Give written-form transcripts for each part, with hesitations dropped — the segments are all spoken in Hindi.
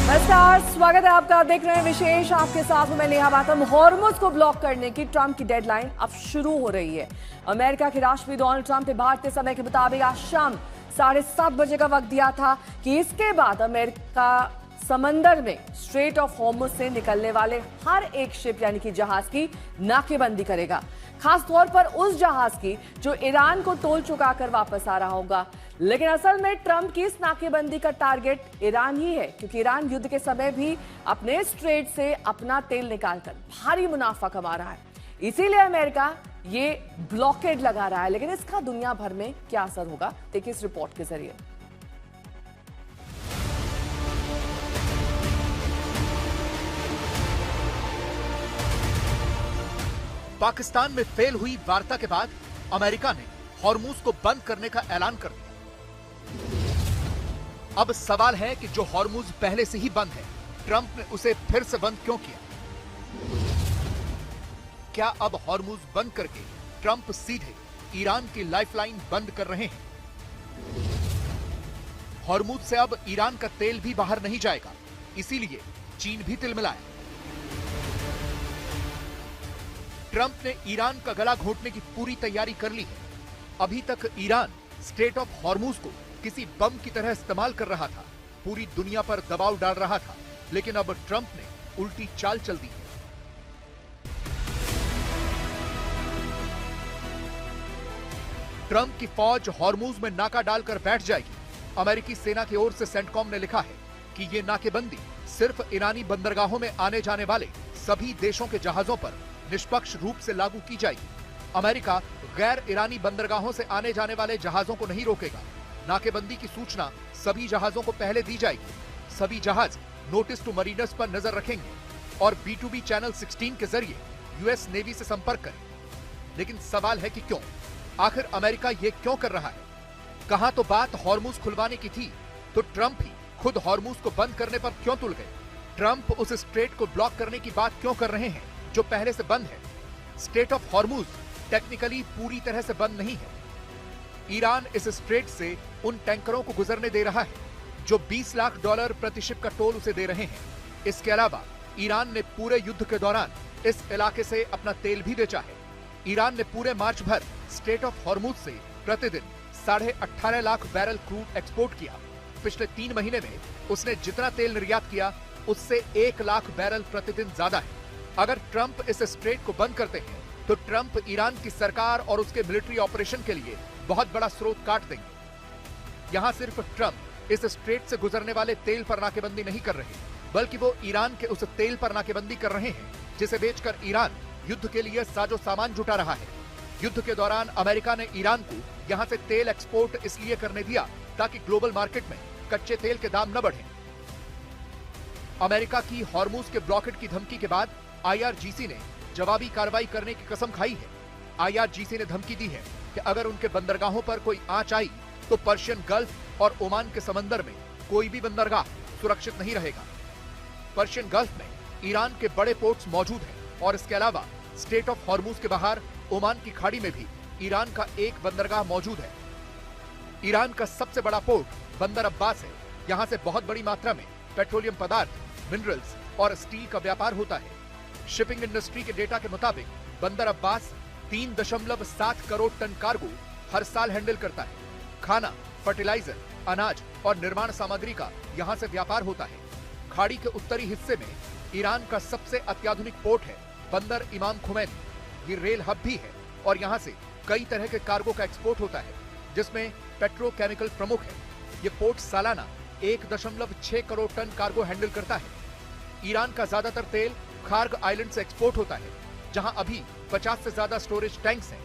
नमस्कार, स्वागत है आपका। आप देख रहे हैं विशेष, आपके साथ हूं मैं नेहा बातम। हॉर्मुज को ब्लॉक करने की ट्रंप की डेडलाइन अब शुरू हो रही है। अमेरिका के राष्ट्रपति डोनाल्ड ट्रंप ने भारतीय समय के मुताबिक आज शाम 7:30 बजे का वक्त दिया था कि इसके बाद अमेरिका समंदर में स्ट्रेट ऑफ हॉर्मुज से निकलने वाले हर एक शिप यानी कि जहाज की नाकेबंदी करेगा, खास तौर पर उस जहाज की जो ईरान को टोल चुकाकर वापस आ रहा होगा। लेकिन असल में ट्रंप की इस नाकेबंदी का टारगेट ईरान ही है, क्योंकि ईरान युद्ध के समय भी अपने स्ट्रेट से अपना तेल निकालकर भारी मुनाफा कमा रहा है। इसीलिए अमेरिका ये ब्लॉकेड लगा रहा है। लेकिन इसका दुनिया भर में क्या असर होगा, देखिए इस रिपोर्ट के जरिए। पाकिस्तान में फेल हुई वार्ता के बाद अमेरिका ने हॉर्मुज को बंद करने का ऐलान कर दिया। अब सवाल है कि जो हॉर्मुज पहले से ही बंद है, ट्रंप ने उसे फिर से बंद क्यों किया? क्या अब हॉर्मुज बंद करके ट्रंप सीधे ईरान की लाइफलाइन बंद कर रहे हैं? हॉर्मुज से अब ईरान का तेल भी बाहर नहीं जाएगा, इसीलिए चीन भी तिलमिलाया। ट्रंप ने ईरान का गला घोंटने की पूरी तैयारी कर ली है। अभी तक ईरान स्ट्रेट ऑफ हॉर्मुज को किसी बम की तरह इस्तेमाल कर रहा था, पूरी दुनिया पर दबाव डाल रहा था। लेकिन अब ट्रंप ने उल्टी चाल चल दी है। ट्रंप की फौज हॉर्मुज में नाका डालकर बैठ जाएगी। अमेरिकी सेना की ओर से सेंटकॉम ने लिखा है कि ये नाकेबंदी सिर्फ ईरानी बंदरगाहों में आने जाने वाले सभी देशों के जहाजों पर निष्पक्ष रूप से लागू की जाएगी। अमेरिका गैर ईरानी बंदरगाहों से आने जाने वाले जहाजों को नहीं रोकेगा। नाकेबंदी की सूचना सभी जहाजों को पहले दी जाएगी। सभी जहाज नोटिस टू मरीनर्स पर नजर रखेंगे और B2B चैनल 16 के जरिए यूएस नेवी से संपर्क करें। लेकिन सवाल है कि क्यों? आखिर अमेरिका ये क्यों कर रहा है? कहां तो बात हॉर्मुज खुलवाने की थी, तो ट्रंप ही खुद हॉर्मुज को बंद करने पर क्यों तुल गए? ट्रंप उस स्ट्रेट को ब्लॉक करने की बात क्यों कर रहे हैं जो पहले से बंद है? स्ट्रेट ऑफ हॉर्मुज टेक्निकली पूरी तरह से बंद नहीं है। ईरान इस स्ट्रेट से उन टैंकरों को गुजरने दे रहा है जो $20 लाख प्रति शिप का टोल उसे दे रहे हैं। इसके अलावा ईरान ने पूरे युद्ध के दौरान इस इलाके से अपना तेल भी बेचा है। ईरान ने पूरे मार्च भर स्ट्रेट ऑफ हॉर्मुज से प्रतिदिन 18.5 लाख बैरल क्रूड एक्सपोर्ट किया। पिछले 3 महीने में उसने जितना तेल निर्यात किया उससे 1 लाख बैरल प्रतिदिन ज्यादा है। अगर ट्रंप इस स्ट्रेट को बंद करते हैं तो ट्रंप ईरान की सरकार और उसके मिलिट्री ऑपरेशन के लिए बहुत बड़ा स्रोत काट देंगे। यहां सिर्फ ट्रंप इस स्ट्रेट से गुजरने वाले तेल पर नाकेबंदी नहीं कर रहे, बल्कि वो ईरान के उस तेल पर नाकेबंदी कर रहे हैं जिसे बेचकर ईरान युद्ध के लिए साजो सामान जुटा रहा है। युद्ध के दौरान अमेरिका ने ईरान को यहां से तेल एक्सपोर्ट इसलिए करने दिया ताकि ग्लोबल मार्केट में कच्चे तेल के दाम न बढ़े। अमेरिका की हॉर्मुज के ब्लॉकेट की धमकी के बाद IRGC ने जवाबी कार्रवाई करने की कसम खाई है। IRGC ने धमकी दी है कि अगर उनके बंदरगाहों पर कोई आंच आई तो पर्शियन गल्फ और ओमान के समंदर में कोई भी बंदरगाह सुरक्षित नहीं रहेगा। पर्शियन गल्फ में ईरान के बड़े पोर्ट्स मौजूद हैं और इसके अलावा स्ट्रेट ऑफ हॉर्मुज के बाहर ओमान की खाड़ी में भी ईरान का एक बंदरगाह मौजूद है। ईरान का सबसे बड़ा पोर्ट बंदर अब्बास है। यहाँ से बहुत बड़ी मात्रा में पेट्रोलियम पदार्थ, मिनरल्स और स्टील का व्यापार होता है। शिपिंग इंडस्ट्री के डेटा के मुताबिक बंदर अब्बास 3.7 करोड़ टन कार्गो हर साल हैंडल करता है। खाना, फर्टिलाइजर, अनाज और निर्माण सामग्री का यहाँ से व्यापार होता है। खाड़ी के उत्तरी हिस्से में ईरान का सबसे अत्याधुनिक पोर्ट है बंदर इमाम खुमैनी। ये रेल हब भी है और यहाँ से कई तरह के कार्गो का एक्सपोर्ट होता है, जिसमें पेट्रोकेमिकल प्रमुख है। ये पोर्ट सालाना 1.6 करोड़ टन कार्गो हैंडल करता है। ईरान का ज्यादातर तेल खार्ग आइलैंड से एक्सपोर्ट होता है, जहां अभी 50 से ज्यादा स्टोरेज टैंक्स हैं।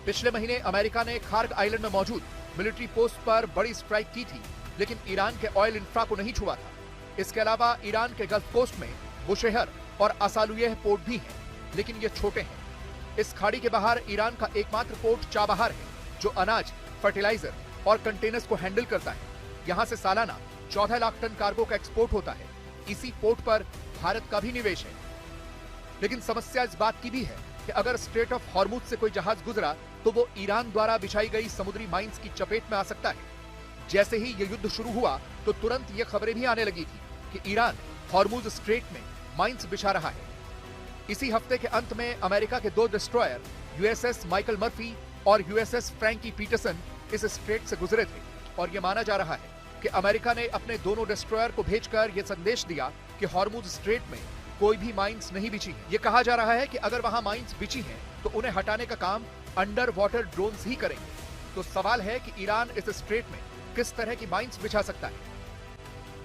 पिछले महीने अमेरिका ने खार्ग आइलैंड में मौजूद मिलिट्री पोस्ट पर बड़ी स्ट्राइक की थी, लेकिन ईरान के ऑयल इंफ्रा को नहीं छुआ था। इसके अलावा ईरान के गल्फ कोस्ट में बुशेहर और असालुयह पोर्ट भी हैं, लेकिन ये छोटे हैं। इस खाड़ी के बाहर ईरान का एकमात्र पोर्ट चाबहार है, जो अनाज, फर्टिलाइजर और कंटेनर्स को हैंडल करता है। यहाँ से सालाना 14 लाख टन कार्गो का एक्सपोर्ट होता है। इसी पोर्ट पर भारत का भी निवेश है। लेकिन समस्या इस बात की भी है कि अगर स्ट्रेट ऑफ हॉर्मुज से कोई जहाज गुजरा तो वो ईरान द्वारा बिछाई गई समुद्री माइंस की चपेट में आ सकता है। जैसे ही ये युद्ध शुरू हुआ तो तुरंत ये खबरें भी आने लगी थी कि ईरान हॉर्मुज स्ट्रेट में माइंस बिछा रहा है। इसी हफ्ते के अंत में अमेरिका के 2 डिस्ट्रॉयर यूएसएस माइकल मर्फी और यूएसएस फ्रैंकी पीटरसन इस स्ट्रेट से गुजरे थे और यह माना जा रहा है कि अमेरिका ने अपने दोनों डिस्ट्रॉयर को भेजकर यह संदेश दिया कि हॉर्मुज स्ट्रेट में कोई भी माइंस नहीं बिछी है। यह कहा जा रहा है कि अगर वहां माइंस बिछी हैं तो उन्हें हटाने का काम अंडर वाटर ड्रोन्स ही करेंगे। तो सवाल है कि ईरान इस स्ट्रेट में किस तरह की माइंस बिछा सकता है।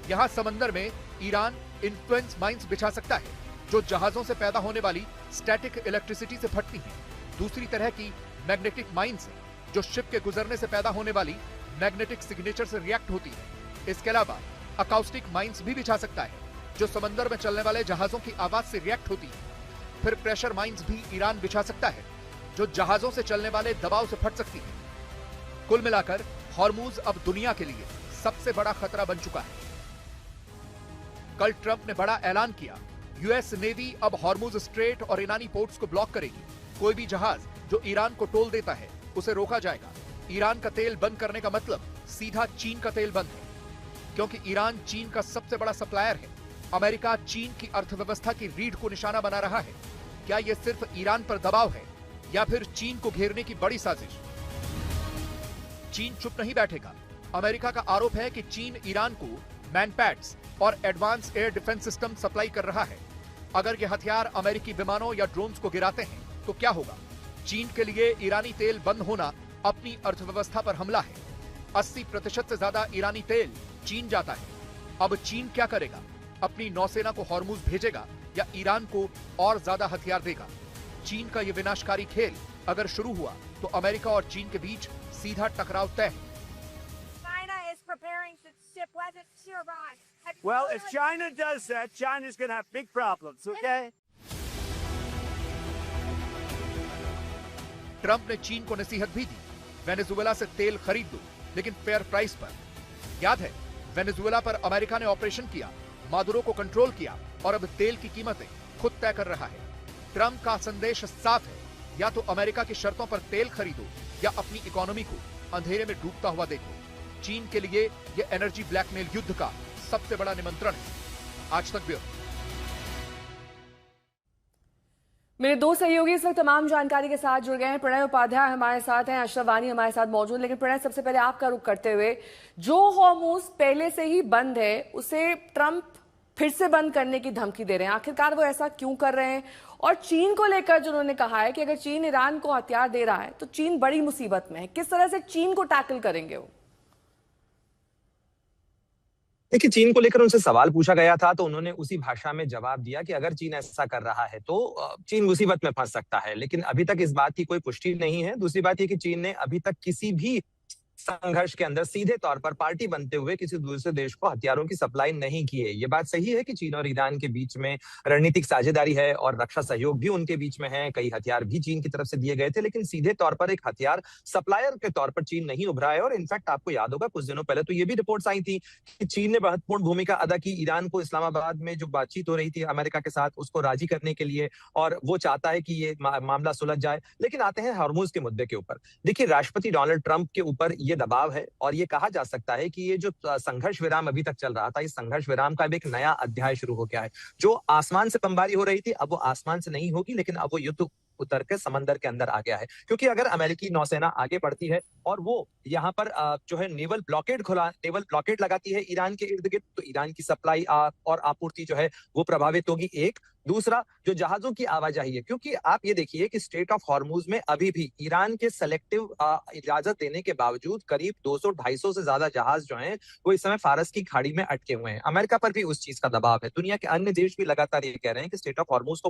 यहां समंदर में ईरान इन्फ्लुएंस माइंस बिछा सकता है जो जहाजों से पैदा होने वाली स्टैटिक इलेक्ट्रिसिटी से फटती हैं। दूसरी तरह की मैग्नेटिक माइंस है जो शिप के गुजरने से पैदा होने वाली मैग्नेटिक सिग्नेचर से रिएक्ट होती है। इसके अलावा अकाउस्टिक माइंस भी बिछा सकता है जो समंदर में चलने वाले जहाजों की आवाज से रिएक्ट होती है। फिर प्रेशर माइंस भी ईरान बिछा सकता है जो जहाजों से चलने वाले दबाव से फट सकती है। कुल मिलाकर हॉर्मुज अब दुनिया के लिए सबसे बड़ा खतरा बन चुका है। कल ट्रंप ने बड़ा ऐलान किया, यूएस नेवी अब हॉर्मुज स्ट्रेट और ईरानी पोर्ट्स को ब्लॉक करेगी। कोई भी जहाज जो ईरान को टोल देता है उसे रोका जाएगा। ईरान का तेल बंद करने का मतलब सीधा चीन का तेल बंद है, क्योंकि ईरान चीन का सबसे बड़ा सप्लायर है। अमेरिका चीन की अर्थव्यवस्था की रीढ़ को निशाना बना रहा है। क्या यह सिर्फ ईरान पर दबाव है या फिर चीन को घेरने की बड़ी साजिश? चीन चुप नहीं बैठेगा। अमेरिका का आरोप है कि चीन ईरान को मैनपैड्स और advance air defence system supply कर रहा है। अगर ये हथियार अमेरिकी विमानों या ड्रोन्स को गिराते हैं तो क्या होगा? चीन के लिए ईरानी तेल बंद होना अपनी अर्थव्यवस्था पर हमला है। 80% से ज्यादा ईरानी तेल चीन जाता है। अब चीन क्या करेगा? अपनी नौसेना को हॉर्मुज भेजेगा या ईरान को और ज्यादा हथियार देगा? चीन का यह विनाशकारी खेल अगर शुरू हुआ तो अमेरिका और चीन के बीच सीधा टकराव तय है। Well, if China does that, China's going to have big problems, okay? Trump ने चीन को नसीहत भी दी, वेनेजुएला से तेल खरीद दो, लेकिन फेयर प्राइस पर। याद है, वेनेजुएला पर अमेरिका ने ऑपरेशन किया, मादुरो को कंट्रोल किया और अब तेल की कीमतें खुद तय कर रहा है। ट्रंप का संदेश साफ है, या तो अमेरिका की शर्तों पर तेल खरीदो या अपनी इकोनॉमी को अंधेरे में डूबता हुआ देखो। चीन के लिए यह एनर्जी ब्लैकमेल युद्ध का सबसे बड़ा निमंत्रण है। आज तक ब्यूरो। मेरे 2 सहयोगी इस वक्त तमाम जानकारी के साथ जुड़ गए हैं। प्रणय उपाध्याय हमारे साथ हैं, अशरफ वानी हमारे साथ मौजूद। लेकिन प्रणय, सबसे पहले आपका रुख करते हुए, जो हॉर्मुज पहले से ही बंद है उसे ट्रंप फिर से बंद करने की धमकी दे रहे हैं, आखिरकार वो ऐसा क्यों कर रहे हैं? और चीन को लेकर जो उन्होंने कहा है कि अगर चीन ईरान को हथियार दे रहा है तो चीन बड़ी मुसीबत में है, किस तरह से चीन को टैकल करेंगे वो? देखिए, चीन को लेकर उनसे सवाल पूछा गया था तो उन्होंने उसी भाषा में जवाब दिया कि अगर चीन ऐसा कर रहा है तो चीन मुसीबत में फंस सकता है। लेकिन अभी तक इस बात की कोई पुष्टि नहीं है। दूसरी बात यह कि चीन ने अभी तक किसी भी संघर्ष के अंदर सीधे तौर पर पार्टी बनते हुए किसी दूसरे देश को हथियारों की सप्लाई नहीं की है। ये बात सही है कि चीन और ईरान के बीच में रणनीतिक साझेदारी है और रक्षा सहयोग भी उनके बीच में है। कई हथियार भी चीन की तरफ से दिए गए थे, लेकिन सीधे तौर पर एक हथियार सप्लायर के तौर पर चीन नहीं उभरा है। और इनफैक्ट आपको याद होगा, कुछ दिनों पहले तो ये भी रिपोर्ट्स आई थी कि चीन ने महत्वपूर्ण भूमिका अदा की ईरान को इस्लामाबाद में जो बातचीत हो रही थी अमेरिका के साथ, उसको राजी करने के लिए, और वो चाहता है कि ये मामला सुलझ जाए। लेकिन आते हैं हॉर्मुज के मुद्दे के ऊपर। देखिए, राष्ट्रपति डोनाल्ड ट्रंप के ऊपर ये दबाव है और ये कहा जा सकता है कि ये जो संघर्ष विराम अभी तक चल रहा था, इस संघर्ष विराम का अब एक नया अध्याय शुरू हो गया है। जो आसमान से बमबारी हो रही थी, अब वो आसमान से नहीं होगी, लेकिन अब वो युद्ध उतर के समंदर के अंदर आ गया है। क्योंकि अगर अमेरिकी नौसेना आगे बढ़ती है और वो यहाँ पर जो है नेवल ब्लॉकेड लगाती है ईरान के इर्द गिर्द, तो ईरान की सप्लाई और आपूर्ति जो है वो प्रभावित होगी। एक दूसरा, जो जहाजों की आवाजाही है, क्योंकि आप ये देखिए कि स्ट्रेट ऑफ हॉर्मुज में अभी भी ईरान के सेलेक्टिव इजाजत देने के बावजूद करीब 200-250 से ज्यादा जहाज जो हैं वो इस समय फारस की खाड़ी में अटके हुए हैं। अमेरिका पर भी उस चीज का दबाव है। दुनिया के अन्य देश भी लगातार ये कह रहे हैं कि स्ट्रेट ऑफ हॉर्मुज को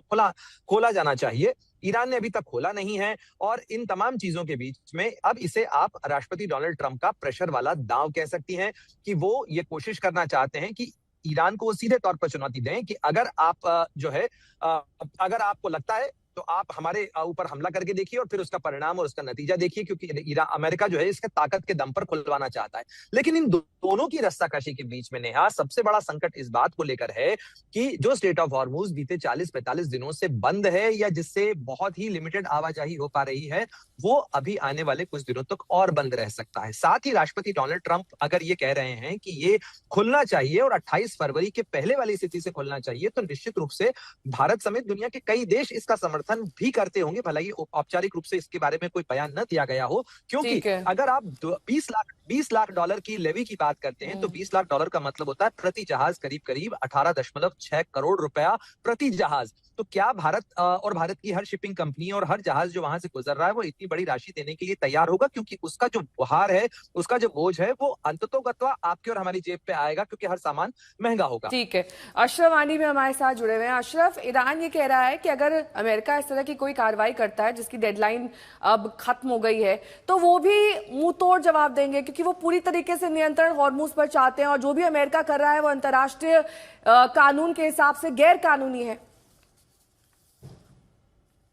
खोला जाना चाहिए। ईरान ने अभी तक खोला नहीं है। और इन तमाम चीजों के बीच में अब इसे आप राष्ट्रपति डोनाल्ड ट्रंप का प्रेशर वाला दांव कह सकती हैं कि वो ये कोशिश करना चाहते हैं कि ईरान को सीधे तौर पर चुनौती दें कि अगर आप जो है अगर आपको लगता है तो आप हमारे ऊपर हमला करके देखिए और फिर उसका परिणाम और उसका नतीजा देखिए, क्योंकि अमेरिका जो है इसके ताकत के दम पर खुलवाना चाहता है। लेकिन इन दोनों की रस्साकशी के बीच में नेहा सबसे बड़ा संकट इस बात को लेकर है कि जो स्ट्रेट ऑफ हॉर्मुज बीते 40-45 दिनों से बंद है या जिससे बहुत ही लिमिटेड आवाजाही हो पा रही है, वो अभी आने वाले कुछ दिनों तक और बंद रह सकता है। साथ ही राष्ट्रपति डोनाल्ड ट्रंप अगर ये कह रहे हैं कि ये खुलना चाहिए और 28 फरवरी के पहले वाली स्थिति से खुलना चाहिए, तो निश्चित रूप से भारत समेत दुनिया के कई देश इसका समर्थन भी करते होंगे, भले ही औपचारिक रूप से इसके बारे में कोई बयान न दिया गया हो। क्योंकि अगर आप 20 लाख डॉलर की लेवी की बात करते हैं तो 20 लाख डॉलर का मतलब होता है प्रति जहाज करीब 18.6 करोड़ रुपया प्रति जहाज। तो क्या भारत और भारत की हर शिपिंग कंपनी और हर जहाज जो वहां से गुजर रहा है वो इतनी बड़ी राशि देने के लिए तैयार होगा? क्योंकि उसका जो भार है, उसका जो बोझ है, वो अंततोगत्वा आपके और हमारी जेब पे आएगा, क्योंकि हर सामान महंगा होगा। ठीक है, अशरफ आनी भी हमारे साथ जुड़े हुए हैं। अशरफ, ईरान ये कह रहा है कि अगर अमेरिका इस तरह की कोई कार्रवाई करता है जिसकी डेडलाइन अब खत्म हो गई है, तो वो भी मुंह तोड़ जवाब देंगे, क्योंकि वो पूरी तरीके से नियंत्रण हॉर्मुज पर चाहते हैं और जो भी अमेरिका कर रहा है वो अंतर्राष्ट्रीय कानून के हिसाब से गैर कानूनी है।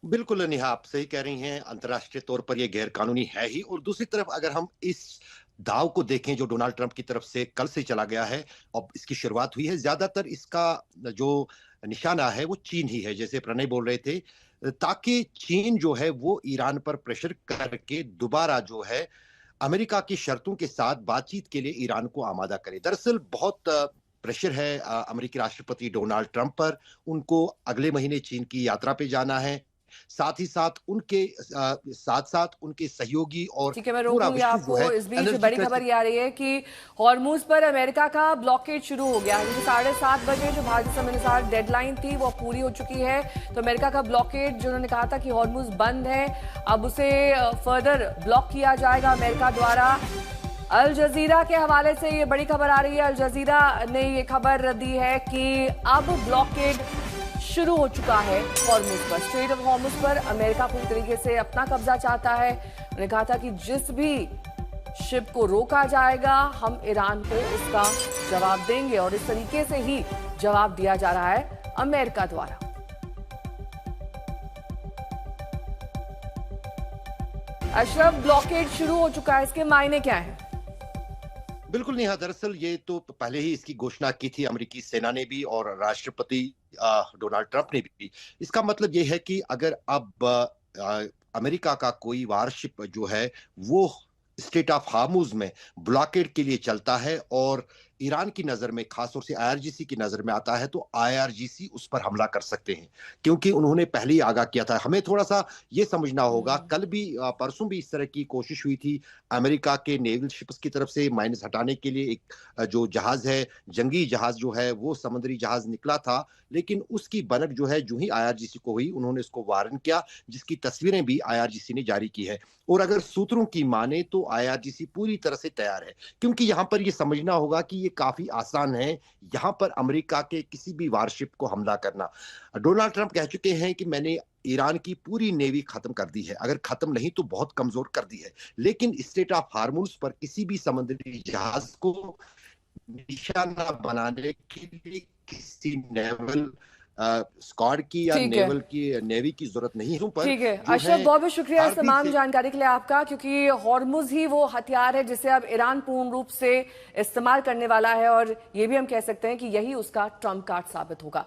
बिल्कुल नेहा, आप सही कह रही हैं, अंतर्राष्ट्रीय तौर पर यह गैर कानूनी है ही। और दूसरी तरफ अगर हम इस दाव को देखें जो डोनाल्ड ट्रंप की तरफ से कल से चला गया है और इसकी शुरुआत हुई है, ज्यादातर इसका जो निशाना है वो चीन ही है, जैसे प्रणय बोल रहे थे, ताकि चीन जो है वो ईरान पर प्रेशर करके दोबारा जो है अमेरिका की शर्तों के साथ बातचीत के लिए ईरान को आमादा करे। दरअसल बहुत प्रेशर है अमेरिकी राष्ट्रपति डोनाल्ड ट्रंप पर। उनको अगले महीने चीन की यात्रा पे जाना है, साथ ही साथ उनके साथ उनके सहयोगी और ठीक है, मैं रोकूंगी आपको। इस बीच बड़ी खबर ये आ रही है कि हॉर्मुज पर अमेरिका का ब्लॉकेड शुरू हो गया है, क्योंकि 7:30 बजे जो भारतीय समय अनुसार डेडलाइन थी वो पूरी हो चुकी है। तो अमेरिका का ब्लॉकेड, जो उन्होंने कहा था कि हॉर्मुज बंद है, अब उसे फर्दर ब्लॉक किया जाएगा अमेरिका द्वारा। अल जजीरा के हवाले से ये बड़ी खबर आ रही है। अल जजीरा ने ये खबर दी है कि अब ब्लॉकेड शुरू हो चुका है हॉर्मुज पर। स्ट्रेट ऑफ हॉर्मुज पर अमेरिका पूरी तरीके से अपना कब्जा चाहता है। उन्होंने कहा था कि जिस भी शिप को रोका जाएगा हम ईरान को उसका जवाब देंगे, और इस तरीके से ही जवाब दिया जा रहा है अमेरिका द्वारा। अशरफ, ब्लॉकेड शुरू हो चुका है, इसके मायने क्या है? बिल्कुल नेहा, दरअसल ये तो पहले ही इसकी घोषणा की थी अमेरिकी सेना ने भी और राष्ट्रपति डोनाल्ड ट्रंप ने भी। इसका मतलब ये है कि अगर अब अमेरिका का कोई वारशिप जो है वो स्ट्रेट ऑफ हॉर्मुज में ब्लॉकेड के लिए चलता है और ईरान की नजर में, खासतौर से आईआरजीसी की नजर में आता है, तो आईआरजीसी उस पर हमला कर सकते हैं, क्योंकि उन्होंने पहले ही आगाह किया था। हमें थोड़ा सा ये समझना होगा, कल भी परसों भी इस तरह की कोशिश हुई थी अमेरिका के नेवल शिप्स की तरफ से माइनस हटाने के लिए। एक जो जहाज है, जंगी जहाज जो है वो समुद्री जहाज निकला था, लेकिन उसकी बनक जो है जो ही आईआरजीसी को हुई उन्होंने उसको वारन किया, जिसकी तस्वीरें भी आईआरजीसी ने जारी की है। और अगर सूत्रों की माने तो आईआरजीसी पूरी तरह से तैयार है, क्योंकि यहाँ पर ये समझना होगा कि ये काफी आसान है यहाँ पर अमेरिका के किसी भी वारशिप को हमला करना। डोनाल्ड ट्रंप कह चुके हैं कि मैंने ईरान की पूरी नेवी खत्म कर दी है, अगर खत्म नहीं तो बहुत कमजोर कर दी है, लेकिन स्ट्रेट ऑफ हॉर्मुज पर किसी भी समुद्री जहाज को निशाना बनाने के लिए किसी नेवल स्क्वाड की या नेवी की जरूरत नहीं है। ठीक है अशरफ, बहुत बहुत शुक्रिया इस तमाम जानकारी के लिए आपका, क्योंकि हॉर्मुज ही वो हथियार है जिसे अब ईरान पूर्ण रूप से इस्तेमाल करने वाला है, और ये भी हम कह सकते हैं कि यही उसका ट्रम्प कार्ड साबित होगा।